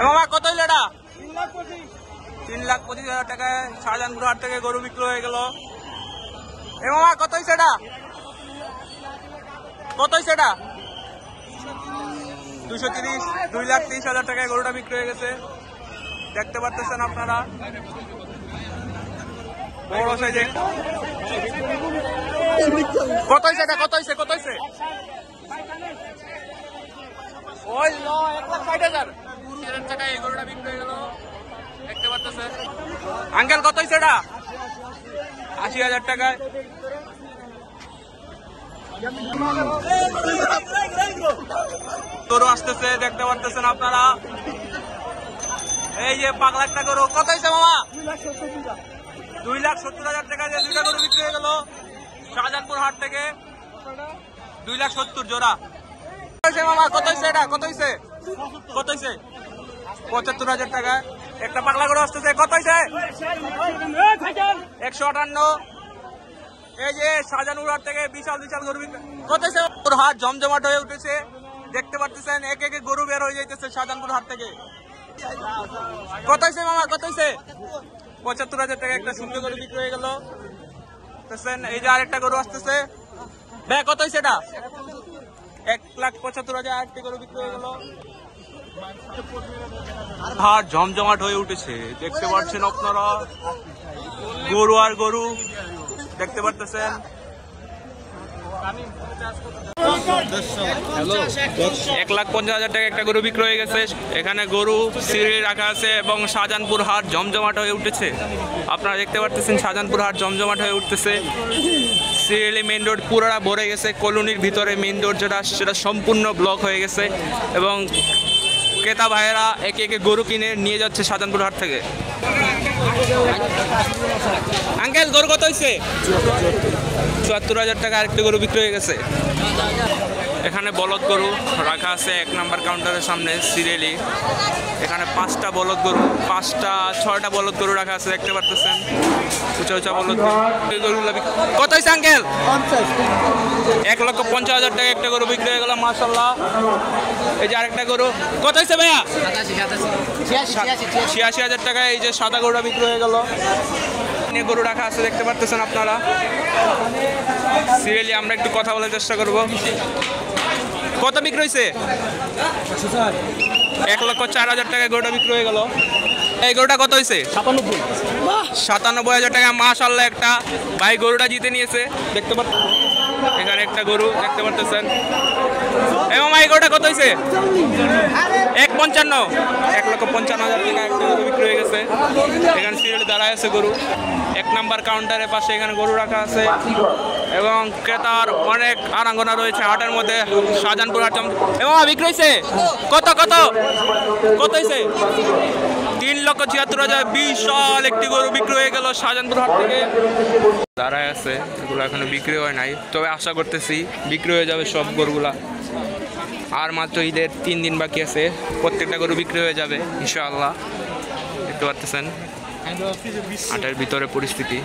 মামা কত হইল এটা? 3,25,000 টাকায় শাহজাহানপুর হাট থেকে গরু বিক্রি হয়ে গেল। এ মামা কত হয়েছে এটা? কত হয়েছে এটা? 230, 2,30,000 টাকায় গরুটা বিক্রি হয়ে গেছে। দেখতে পাচ্ছেন আপনারা বড় সাইজে। কত হয়েছে এটা? কত হয়েছে? কত হয়েছে? ওই 1,60,000 টাকায় এই গরুটা বিক্রি হয়ে গেল। দেখতে পাচ্ছেন আঙ্কেল কত হয়েছে এটা? 80,000 টাকায়। গরু আসতেছে দেখতে পাচ্ছেন আপনারা। এই যে পাগলা একটা গরু। কত হয়েছে মামা? 2,70,000 টাকা দিয়ে দুইটা গরু বিক্রি হয়ে গেল শাহজাহানপুর হাট থেকে। 2,70,000 জোড়া। মামা কত হয়েছে এটা? কত হয়েছে? কত হয়েছে? 75,000 টাকায় একটা পাগলা গরু আসতেছে। কত হয়েছে? 158। এই যে শাহজাহানপুর হাট থেকে বিশাল বিশাল গরু বিক্রি। কত হয়েছে? হাট জমজমাট হয়ে উঠেছে দেখতে পাচ্ছেন। এক এক গরু বের হয়ে যাইতেছে শাহজাহানপুর হাট থেকে। কত হয়েছে মামা? কত হয়েছে? 75,000 টাকা একটা সুন্দর গরু বিক্রি হয়ে গেল। এই যে আরেকটা গরু আসতেছে। ভাই কত হয়েছে এটা? 1,75,000 আরেকটি গরু বিক্রি হয়ে গেল। হাট জমজমাট হয়ে উঠেছে দেখতে পাচ্ছেন আপনারা। গরু আর গরু দেখতে পাচ্ছেন। 1,50,000 টাকা একটা গরু বিক্রি হয়ে গেছে। এখানে গরু সিঁড়ি রাখা আছে এবং শাহজাহানপুর হাট জমজমাট হয়ে উঠেছে। আপনারা দেখতে পাচ্ছেন শাহজাহানপুর হাট জমজমাট হয়ে উঠতেছে। সিরিয়ালি মেইন রোড পুরোটা ভরে গেছে। কলোনির ভিতরে মেইন রোড যেটা সেটা সম্পূর্ণ ব্লক হয়ে গেছে এবং ক্রেতা ভাইয়েরা একে একে গরু কিনে নিয়ে যাচ্ছে শাহজাহানপুর হাট থেকে। আঙ্কেল গরু কত হয়েছে? 74,000 টাকা আরেকটি গরু বিক্রি হয়ে গেছে। এখানে বলদ গরু রাখা আছে 1 নাম্বার কাউন্টারের সামনে সিরিয়ালি। এখানে 5টা বলদ গরু, 6টা বলদ গরু রাখা আছে দেখতে পাচ্ছেন। উঁচা উঁচা বলদ গরু। কত হয়েছে আঙ্কেল? 1,50,000 টাকা একটা গরু বিক্রি হয়ে গেল মাশাআল্লাহ। এই যে আরেকটা গরু। কত হয়েছে ভাইয়া? 86,000 টাকা এই যে সাদা গরুটা বিক্রি হয়ে গেল। গরু রাখা আছে দেখতে পাচ্ছেন আপনারা। সিরিয়ালি আমরা একটু কথা বলার চেষ্টা করব। কত বিক্রি হয়েছে? 1,04,000 টাকা গরুটা বিক্রি হয়ে গেল। এই গরুটা কত হয়েছে? 97,000 টাকা মাশাআল্লাহ। একটা ভাই গরুটা জিতে নিয়েছে দেখতে পাচ্ছেন। এখানে একটা গরু দেখতে পাচ্ছেন। এবং এই গরুটা কত হয়েছে? 1,55,000 টাকা একটা গরু বিক্রি হয়ে গেছে। এখানে সিরিয়ালি দাঁড়ায় আছে গরু। 1 নাম্বার কাউন্টারের পাশে এখানে গরু রাখা আছে এবং ক্রেতার অনেক আনাগোনা রয়েছে হাটের মধ্যে শাহজাহানপুর হাট। এবং বিক্রি হয়েছে কত? কত কত হয়েছে? 3,76,000 বিশাল একটি গরু বিক্রি হয়ে গেল শাহজাহানপুর হাট থেকে। দাঁড়ায় আছে এগুলো এখনো বিক্রি হয় নাই, তবে আশা করতেছি বিক্রি হয়ে যাবে সব গরুগুলা। আর মাত্র ঈদের 3 দিন বাকি আছে, প্রত্যেকটা গরু বিক্রি হয়ে যাবে ইনশাআল্লাহ। দেখতে পাচ্ছেন হাটের ভিতরে পরিস্থিতি।